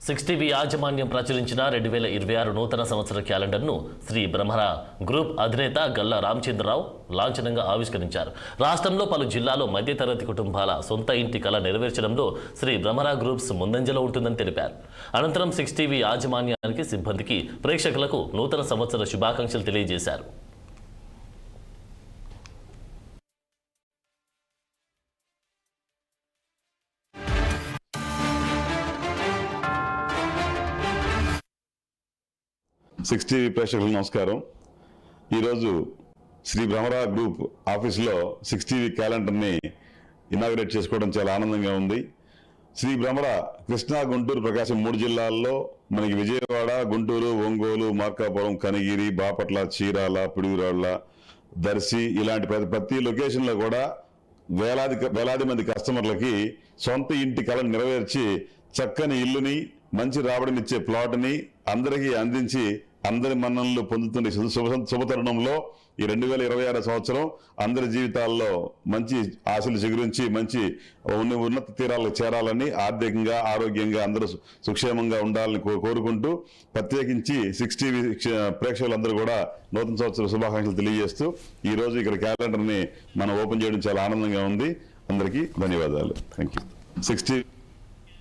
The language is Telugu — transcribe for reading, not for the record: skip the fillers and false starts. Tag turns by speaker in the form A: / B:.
A: 60వి యాజమాన్యం ప్రచురించిన 2026 నూతన సంవత్సర క్యాలెండర్ను శ్రీ బ్రహ్మరా గ్రూప్ అధినేత గల్లా రామచంద్రరావు లాంఛనంగా ఆవిష్కరించారు. రాష్ట్రంలో పలు జిల్లాల్లో మధ్యతరగతి కుటుంబాల సొంత ఇంటి కళ నెరవేర్చడంలో శ్రీ బ్రహ్మరా గ్రూప్స్ ముందంజలో ఉంటుందని తెలిపారు. అనంతరం 60వి యాజమాన్యానికి, సిబ్బందికి, ప్రేక్షకులకు నూతన సంవత్సర శుభాకాంక్షలు తెలియజేశారు.
B: సిక్స్టీ ప్రేక్షకులకు నమస్కారం. ఈరోజు శ్రీ బ్రహ్మరా గ్రూప్ ఆఫీస్లో 60వి క్యాలెండర్ని ఇనాగ్రేట్ చేసుకోవడం చాలా ఆనందంగా ఉంది. శ్రీ బ్రహ్మరా కృష్ణా, గుంటూరు, ప్రకాశం 3 జిల్లాల్లో మనకి విజయవాడ, గుంటూరు, ఒంగోలు, మార్కాపురం, కనిగిరి, బాపట్ల, చీరాల, పిడుగురాళ్ల, దర్శి ఇలాంటి ప్రతి లొకేషన్లో కూడా వేలాది మంది కస్టమర్లకి సొంత ఇంటి కళను నెరవేర్చి చక్కని ఇల్లుని, మంచి రాబడినిచ్చే ప్లాట్ని అందరికీ అందించి అందరి మన్ననలు పొందుతున్న శుభతరుణంలో ఈ 2026 సంవత్సరం అందరి జీవితాల్లో మంచి ఆశలు చిగురించి మంచి ఉన్నత తీరాలకు చేరాలని, ఆర్థికంగా, ఆరోగ్యంగా అందరూ సుక్షేమంగా ఉండాలని కోరుకుంటూ ప్రత్యేకించి 60వి ప్రేక్షకులందరూ కూడా నూతన సంవత్సర శుభాకాంక్షలు తెలియజేస్తూ ఈ రోజు ఇక్కడ క్యాలెండర్ని మనం ఓపెన్ చేయడం చాలా ఆనందంగా ఉంది. అందరికీ ధన్యవాదాలు. Thank you. 60